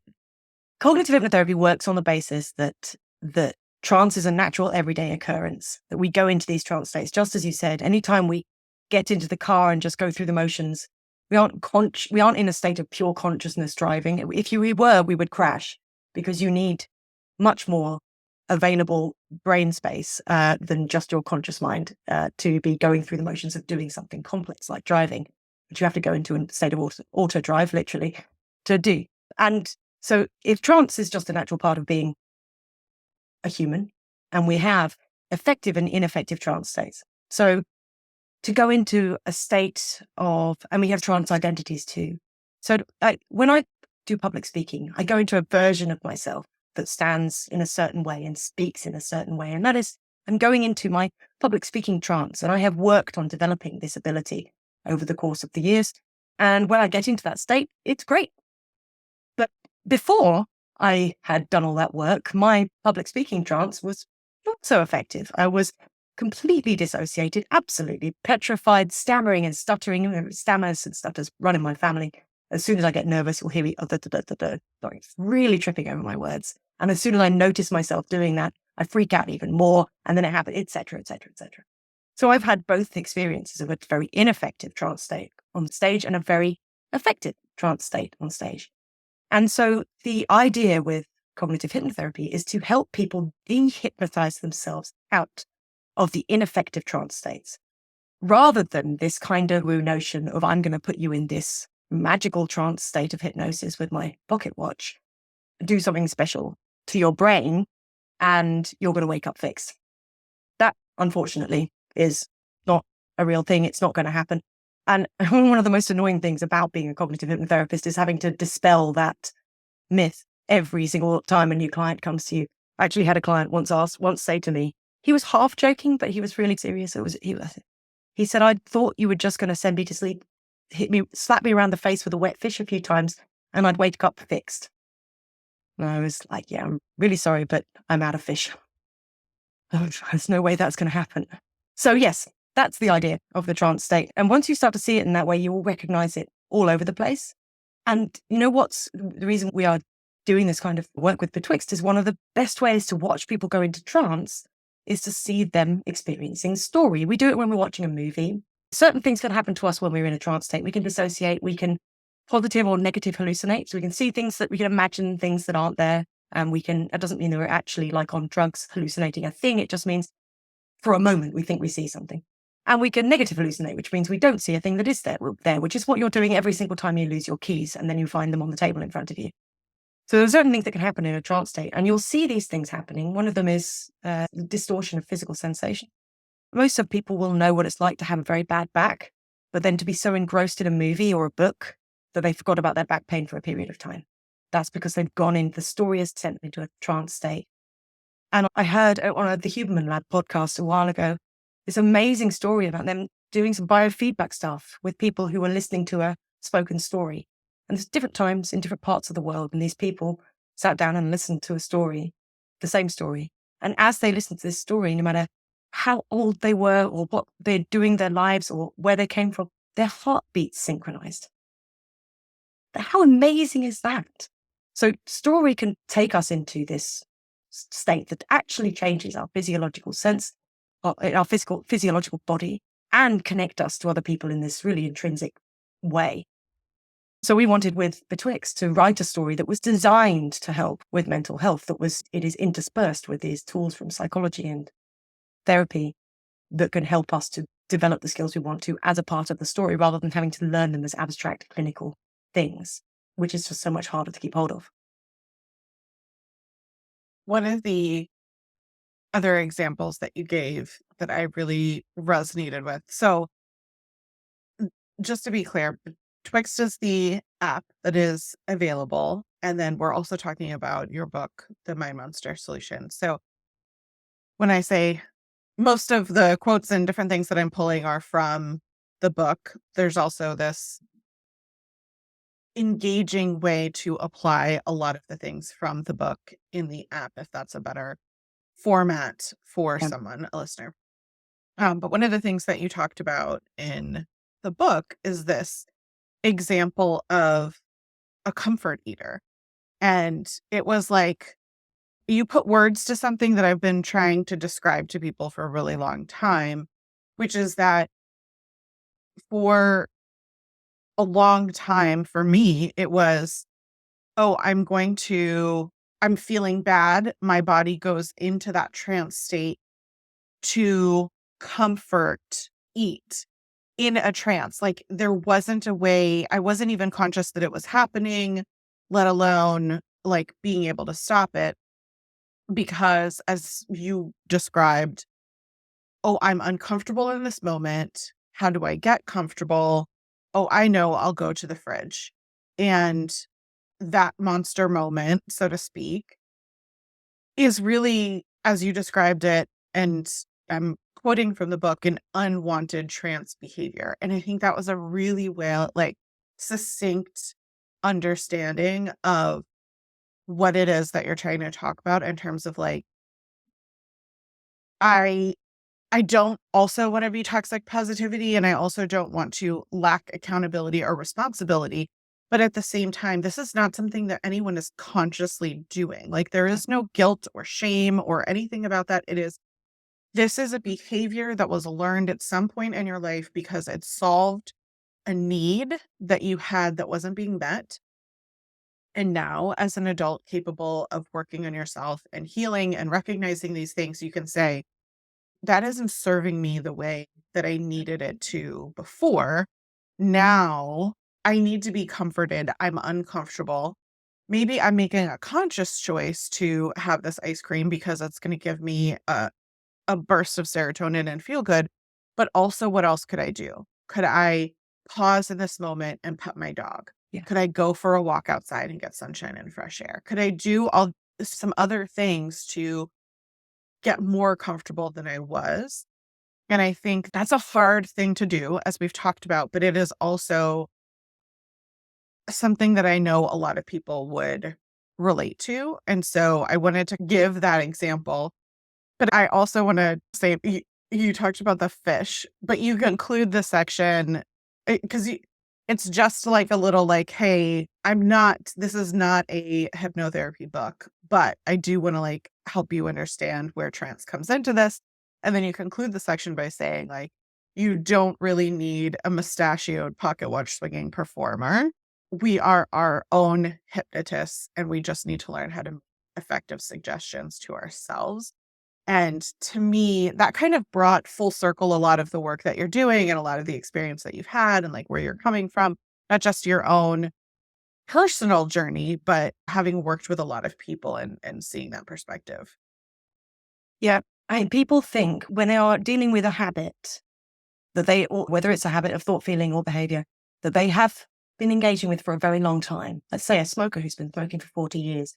cognitive hypnotherapy works on the basis that trance is a natural everyday occurrence, that we go into these trance states. Just as you said, anytime we get into the car and just go through the motions, we aren't in a state of pure consciousness driving. If we were, we would crash, because you need much more available brain space than just your conscious mind to be going through the motions of doing something complex like driving, which you have to go into a state of auto drive, literally, to do. And so if trance is just a natural part of being a human, and we have effective and ineffective trance states. So to go into a state of, and we have trance identities too. So when I do public speaking, I go into a version of myself that stands in a certain way and speaks in a certain way. And that is, I'm going into my public speaking trance. And I have worked on developing this ability over the course of the years. And when I get into that state, it's great. But before I had done all that work, my public speaking trance was not so effective. I was completely dissociated, absolutely petrified, stammering and stuttering. Stammers and stutters run in my family. As soon as I get nervous, you'll hear me, sorry, really tripping over my words. And as soon as I notice myself doing that, I freak out even more. And then it happens, et cetera, et cetera, et cetera. So I've had both experiences of a very ineffective trance state on stage and a very effective trance state on stage. And so the idea with cognitive hypnotherapy is to help people dehypnotize themselves out of the ineffective trance states, rather than this kind of woo notion of, I'm going to put you in this magical trance state of hypnosis with my pocket watch, do something special to your brain, and you're going to wake up fixed. That, unfortunately, is not a real thing. It's not going to happen. And one of the most annoying things about being a cognitive hypnotherapist is having to dispel that myth every single time a new client comes to you. I actually had a client once say to me, he was half joking, but he was really serious. He said, I thought you were just going to send me to sleep, slap me around the face with a wet fish a few times, and I'd wake up fixed. And I was like, yeah, I'm really sorry, but I'm out of fish. There's no way that's going to happen. So yes, that's the idea of the trance state. And once you start to see it in that way, you will recognize it all over the place. And you know what's the reason we are doing this kind of work with Betwixt is one of the best ways to watch people go into trance is to see them experiencing story. We do it when we're watching a movie. Certain things can happen to us when we're in a trance state. We can dissociate, we can positive or negative hallucinate. So we can see things that we can imagine things that aren't there. And it doesn't mean that we're actually like on drugs hallucinating a thing. It just means for a moment, we think we see something. And we can negative hallucinate, which means we don't see a thing that is there, which is what you're doing every single time you lose your keys and then you find them on the table in front of you. So there's certain things that can happen in a trance state, and you'll see these things happening. One of them is distortion of physical sensation. Most of people will know what it's like to have a very bad back, but then to be so engrossed in a movie or a book that they forgot about their back pain for a period of time. That's because they've gone in, the story has sent them into a trance state. And I heard on the Huberman Lab podcast a while ago, this amazing story about them doing some biofeedback stuff with people who were listening to a spoken story. And there's different times in different parts of the world, and these people sat down and listened to a story, the same story. And as they listened to this story, no matter how old they were or what they're doing in their lives or where they came from, their heartbeats synchronized. How amazing is that? So story can take us into this state that actually changes our physiological sense, our physiological body, and connect us to other people in this really intrinsic way. So we wanted with Betwixt to write a story that was designed to help with mental health, it is interspersed with these tools from psychology and therapy that can help us to develop the skills we want to as a part of the story, rather than having to learn them as abstract clinical things, which is just so much harder to keep hold of. One of the other examples that you gave that I really resonated with. So just to be clear, Twixt is the app that is available. And then we're also talking about your book, The Mind Monster Solution. So when I say most of the quotes and different things that I'm pulling are from the book, there's also this engaging way to apply a lot of the things from the book in the app, if that's a better format for Yeah. someone, a listener. But one of the things that you talked about in the book is this example of a comfort eater. And it was like you put words to something that I've been trying to describe to people for a really long time, which is that for a long time for me, it was, oh, I'm feeling bad. My body goes into that trance state to comfort eat in a trance. Like there wasn't a way, I wasn't even conscious that it was happening, let alone like being able to stop it. Because as you described, oh, I'm uncomfortable in this moment. How do I get comfortable? Oh, I know, I'll go to the fridge. And that monster moment, so to speak, is really, as you described it, and I'm quoting from the book, an unwanted trance behavior. And I think that was a really well, like, succinct understanding of what it is that you're trying to talk about in terms of like, I I don't also want to be toxic positivity, and I also don't want to lack accountability or responsibility. But at the same time, this is not something that anyone is consciously doing. Like there is no guilt or shame or anything about that. This is a behavior that was learned at some point in your life because it solved a need that you had that wasn't being met. And now, as an adult capable of working on yourself and healing and recognizing these things, you can say, that isn't serving me the way that I needed it to before. Now I need to be comforted. I'm uncomfortable. Maybe I'm making a conscious choice to have this ice cream because it's going to give me a burst of serotonin and feel good. But also, what else could I do? Could I pause in this moment and pet my dog? Yeah. Could I go for a walk outside and get sunshine and fresh air? Could I do all some other things to get more comfortable than I was? And I think that's a hard thing to do, as we've talked about, but it is also something that I know a lot of people would relate to. And so I wanted to give that example. But I also want to say you talked about the fish, but you conclude the section because it's just like a little like, hey, this is not a hypnotherapy book, but I do want to like help you understand where trance comes into this. And then you conclude the section by saying, like, you don't really need a mustachioed pocket watch swinging performer. We are our own hypnotists, and we just need to learn how to make effective suggestions to ourselves. And to me, that kind of brought full circle a lot of the work that you're doing and a lot of the experience that you've had and like where you're coming from, not just your own personal journey, but having worked with a lot of people and seeing that perspective. Yeah. People think when they are dealing with a habit that or whether it's a habit of thought, feeling, or behavior that they have been engaging with for a very long time. Let's say a smoker who's been smoking for 40 years.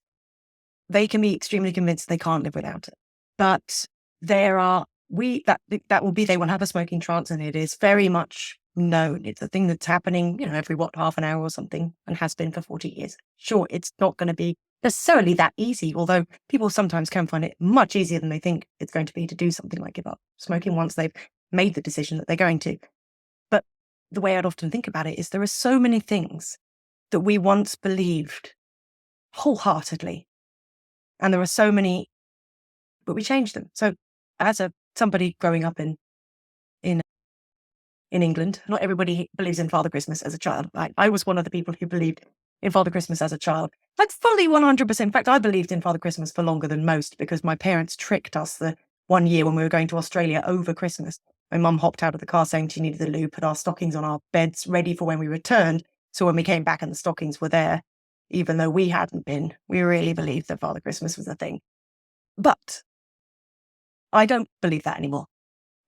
They can be extremely convinced they can't live without it. But there are, that will be, they will have a smoking trance, and it is very much known. It's a thing that's happening, every half an hour or something, and has been for 40 years. Sure, it's not going to be necessarily that easy, although people sometimes can find it much easier than they think it's going to be to do something like give up smoking once they've made the decision that they're going to. But the way I'd often think about it is there are so many things that we once believed wholeheartedly, and there are so many, but we changed them. So as somebody growing up in England, not everybody believes in Father Christmas as a child. I was one of the people who believed in Father Christmas as a child. Like fully 100%. In fact, I believed in Father Christmas for longer than most because my parents tricked us the one year when we were going to Australia over Christmas. My mum hopped out of the car saying she needed the loo, put our stockings on our beds ready for when we returned. So when we came back and the stockings were there, even though we hadn't been, we really believed that Father Christmas was a thing. But I don't believe that anymore.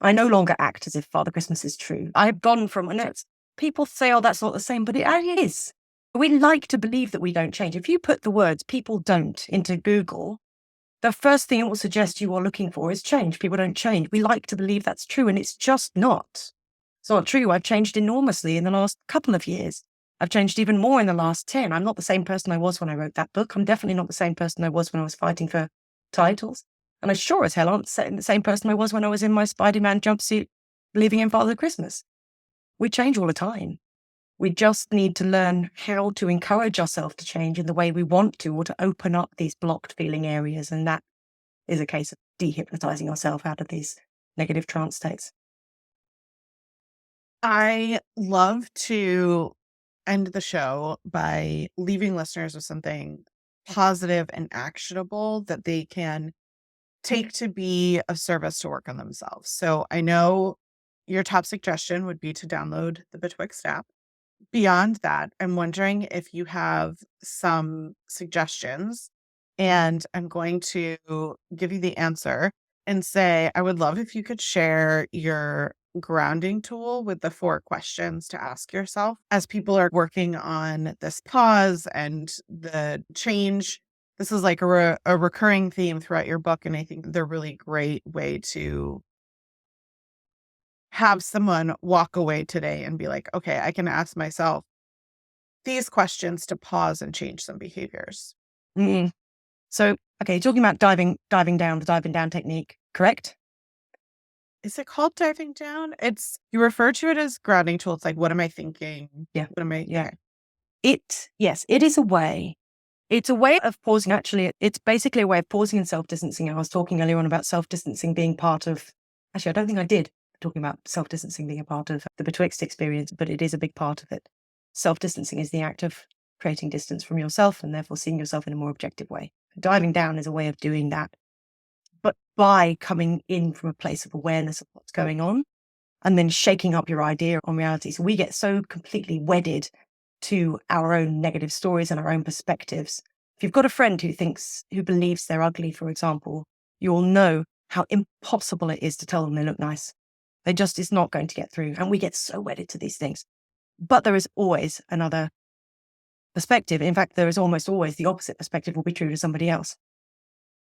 I no longer act as if Father Christmas is true. I've gone from, and people say, oh, that's not the same, but it actually is. We like to believe that we don't change. If you put the words people don't into Google, the first thing it will suggest you are looking for is change. People don't change. We like to believe that's true, and it's just not. It's not true. I've changed enormously in the last couple of years. I've changed even more in the last 10. I'm not the same person I was when I wrote that book. I'm definitely not the same person I was when I was fighting for titles. And I sure as hell aren't the same person I was when I was in my Spider-Man jumpsuit leaving in Father Christmas. We change all the time. We just need to learn how to encourage ourselves to change in the way we want to, or to open up these blocked feeling areas. And that is a case of dehypnotizing ourselves out of these negative trance states. I love to end the show by leaving listeners with something positive and actionable that they can take to be of service to work on themselves. So I know your top suggestion would be to download the Betwixt app. Beyond that, I'm wondering if you have some suggestions, and I'm going to give you the answer and say, I would love if you could share your grounding tool with the 4 questions to ask yourself as people are working on this pause and the change. This is like a recurring theme throughout your book, and I think they're really great way to have someone walk away today and be like, okay, I can ask myself these questions to pause and change some behaviors. Mm. So, okay, talking about diving down, the diving down technique, correct? Is it called diving down? It's you refer to it as grounding tool. It's like, what am I thinking? Yeah. What am I Yeah. okay. Yes, it is a way. It's a way of pausing. Actually, it's basically a way of pausing and self-distancing. I was talking earlier on about self-distancing being part of, actually, I don't think I did talking about self-distancing being a part of the Betwixt experience, but it is a big part of it. Self-distancing is the act of creating distance from yourself and therefore seeing yourself in a more objective way. Diving down is a way of doing that, but by coming in from a place of awareness of what's going on and then shaking up your idea on reality. So we get so completely wedded to our own negative stories and our own perspectives. If you've got a friend who believes they're ugly, for example, you'll know how impossible it is to tell them they look nice. They just is not going to get through. And we get so wedded to these things. But there is always another perspective. In fact, there is almost always the opposite perspective will be true to somebody else.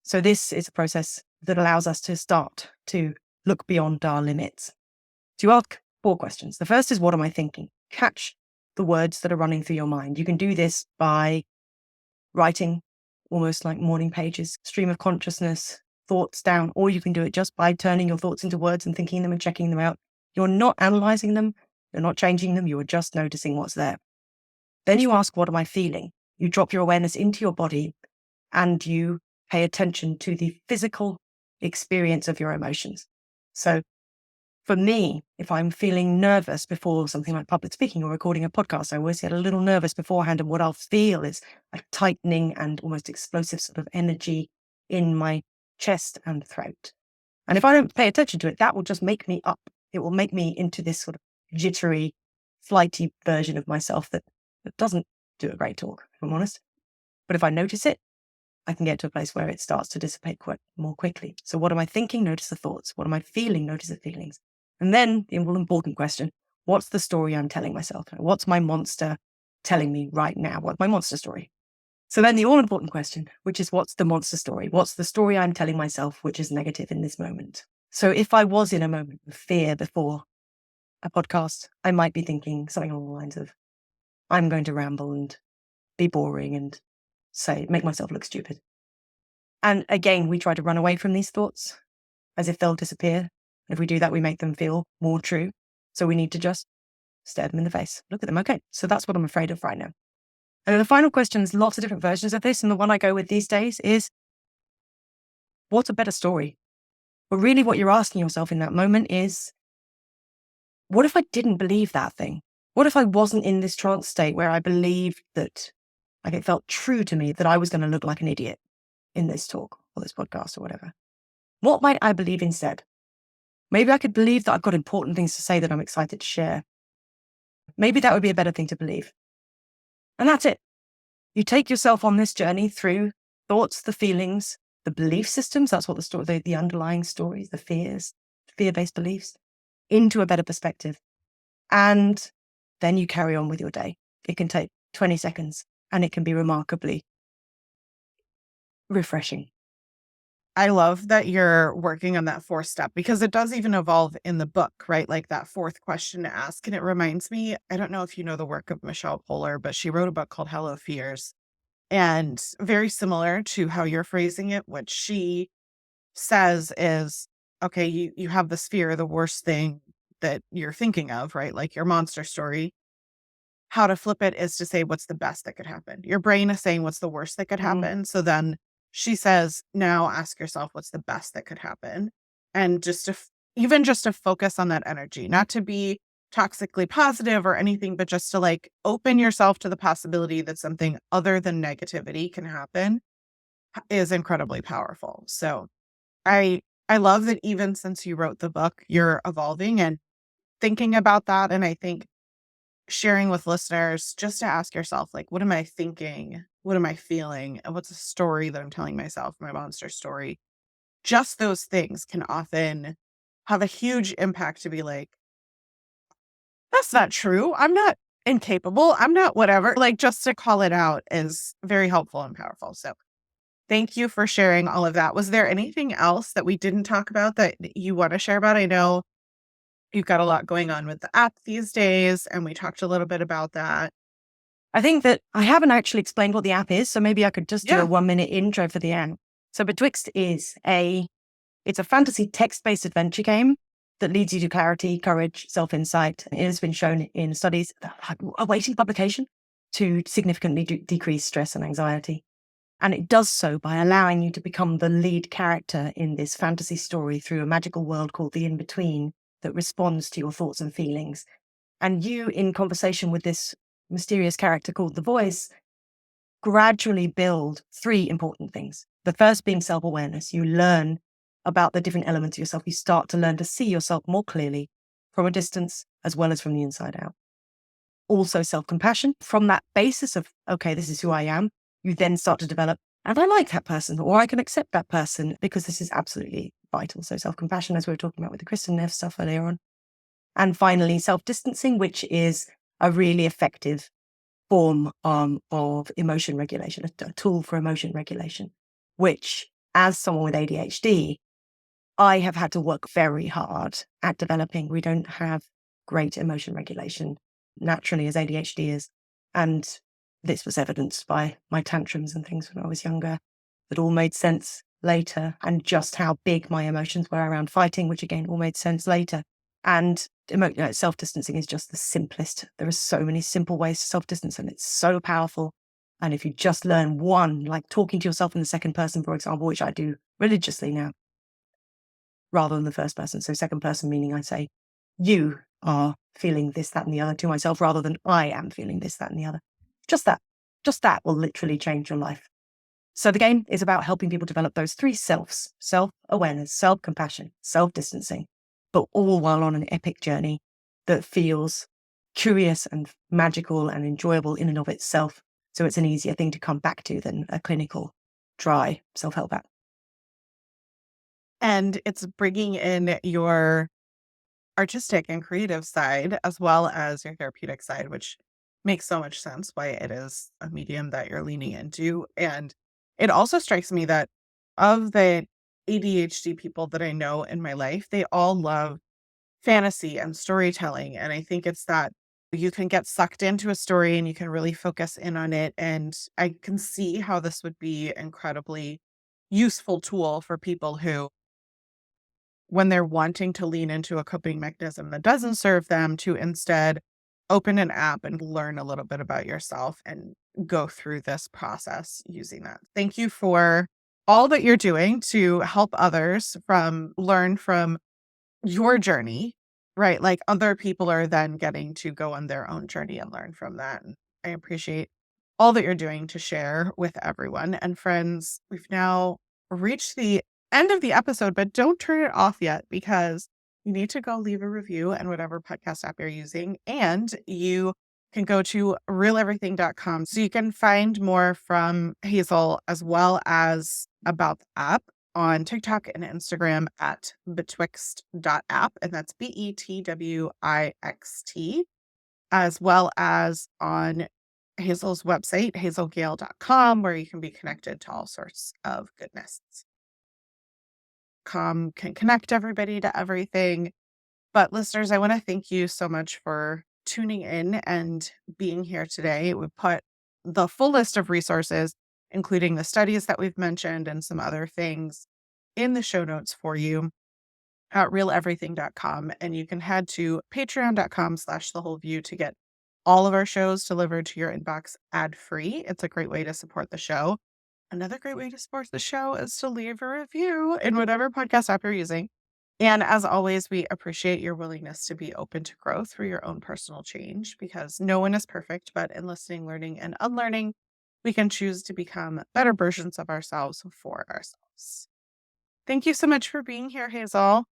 So this is a process that allows us to start to look beyond our limits. So you ask 4 questions. The first is, what am I thinking? Catch the words that are running through your mind. You can do this by writing almost like morning pages, stream of consciousness, thoughts down, or you can do it just by turning your thoughts into words and thinking them and checking them out. You're not analyzing them. You're not changing them. You are just noticing what's there. Then you ask, what am I feeling? You drop your awareness into your body and you pay attention to the physical experience of your emotions. So for me, if I'm feeling nervous before something like public speaking or recording a podcast, I always get a little nervous beforehand. And what I'll feel is a tightening and almost explosive sort of energy in my chest and throat. And if I don't pay attention to it, that will just make me up. It will make me into this sort of jittery, flighty version of myself that doesn't do a great talk, if I'm honest. But if I notice it, I can get to a place where it starts to dissipate quite more quickly. So what am I thinking? Notice the thoughts. What am I feeling? Notice the feelings. And then the all-important question, what's the story I'm telling myself? What's my monster telling me right now? What's my monster story? So then the all-important question, which is, what's the monster story? What's the story I'm telling myself, which is negative in this moment? So if I was in a moment of fear before a podcast, I might be thinking something along the lines of, I'm going to ramble and be boring and make myself look stupid. And again, we try to run away from these thoughts as if they'll disappear. If we do that, we make them feel more true. So we need to just stare them in the face, look at them. Okay, so that's what I'm afraid of right now. And then the final question is lots of different versions of this. And the one I go with these days is, what's a better story? But really what you're asking yourself in that moment is, what if I didn't believe that thing? What if I wasn't in this trance state where I believed that, like, it felt true to me that I was going to look like an idiot in this talk or this podcast or whatever? What might I believe instead? Maybe I could believe that I've got important things to say that I'm excited to share. Maybe that would be a better thing to believe. And that's it. You take yourself on this journey through thoughts, the feelings, the belief systems. That's what the underlying stories, the fears, fear-based beliefs, into a better perspective. And then you carry on with your day. It can take 20 seconds and it can be remarkably refreshing. I love that you're working on that fourth step because it does even evolve in the book, right? Like that fourth question to ask. And it reminds me, I don't know if you know the work of Michelle Poler, but she wrote a book called Hello Fears. And very similar to how you're phrasing it, what she says is, okay, you have this fear, the worst thing that you're thinking of, right? Like your monster story. How to flip it is to say what's the best that could happen. Your brain is saying what's the worst that could Mm, happen. So then she says, now ask yourself what's the best that could happen. And even just to focus on that energy, not to be toxically positive or anything, but just to like open yourself to the possibility that something other than negativity can happen is incredibly powerful. So I love that even since you wrote the book, you're evolving and thinking about that. And I think sharing with listeners just to ask yourself, like, what am I thinking? What am I feeling? And what's a story that I'm telling myself, my monster story? Just those things can often have a huge impact to be like, that's not true. I'm not incapable. I'm not whatever. Like, just to call it out is very helpful and powerful. So, thank you for sharing all of that. Was there anything else that we didn't talk about that you want to share about? I know you've got a lot going on with the app these days, and we talked a little bit about that. I think that I haven't actually explained what the app is, so maybe I could just do a Yeah. 1-minute intro for the app. So Betwixt is it's a fantasy text-based adventure game that leads you to clarity, courage, self-insight. It has been shown in studies that are awaiting publication to significantly decrease stress and anxiety. And it does so by allowing you to become the lead character in this fantasy story through a magical world called the In-Between that responds to your thoughts and feelings. And you, in conversation with this mysterious character called the Voice, gradually build three important things. The first being self-awareness. You learn about the different elements of yourself. You start to learn to see yourself more clearly from a distance as well as from the inside out. Also self-compassion. From that basis of, okay, this is who I am, you then start to develop, and I like that person, or I can accept that person because this is absolutely vital. So self-compassion, as we were talking about with the Kristen Neff stuff earlier on. And finally, self-distancing, which is a really effective form of emotion regulation, a tool for emotion regulation, which, as someone with ADHD, I have had to work very hard at developing. We don't have great emotion regulation naturally as ADHDers. And this was evidenced by my tantrums and things when I was younger that all made sense later, and just how big my emotions were around fighting, which again all made sense later. And self-distancing is just the simplest. There are so many simple ways to self-distance, and it's so powerful. And if you just learn one, like talking to yourself in the second person, for example, which I do religiously now, rather than the first person. So second person meaning I say, you are feeling this, that, and the other to myself, rather than I am feeling this, that, and the other. Just that will literally change your life. So the game is about helping people develop those three selves: self-awareness, self-compassion, self-distancing, but all while on an epic journey that feels curious and magical and enjoyable in and of itself. So it's an easier thing to come back to than a clinical, dry self-help app. And it's bringing in your artistic and creative side as well as your therapeutic side, which makes so much sense why it is a medium that you're leaning into. And it also strikes me that of the ADHD people that I know in my life, they all love fantasy and storytelling. And I think it's that you can get sucked into a story and you can really focus in on it. And I can see how this would be incredibly useful tool for people who, when they're wanting to lean into a coping mechanism that doesn't serve them, to instead open an app and learn a little bit about yourself and go through this process using that. Thank you for all that you're doing to help others from learn from your journey, right? Like other people are then getting to go on their own journey and learn from that. And I appreciate all that you're doing to share with everyone. And friends, we've now reached the end of the episode, but don't turn it off yet because you need to go leave a review and whatever podcast app you're using. And you can go to realeverything.com so you can find more from Hazel as well as about the app on TikTok and Instagram at betwixt.app. And that's BETWIXT, as well as on Hazel's website, hazelgale.com, where you can be connected to all sorts of goodness. can connect everybody to everything. But listeners, I want to thank you so much for tuning in and being here today. We put the full list of resources, including the studies that we've mentioned and some other things, in the show notes for you at realeverything.com. And you can head to patreon.com/the whole view to get all of our shows delivered to your inbox ad free. It's a great way to support the show. Another great way to support the show is to leave a review in whatever podcast app you're using. And as always, we appreciate your willingness to be open to growth for your own personal change because no one is perfect, but in listening, learning, and unlearning, we can choose to become better versions of ourselves for ourselves. Thank you so much for being here, Hazel.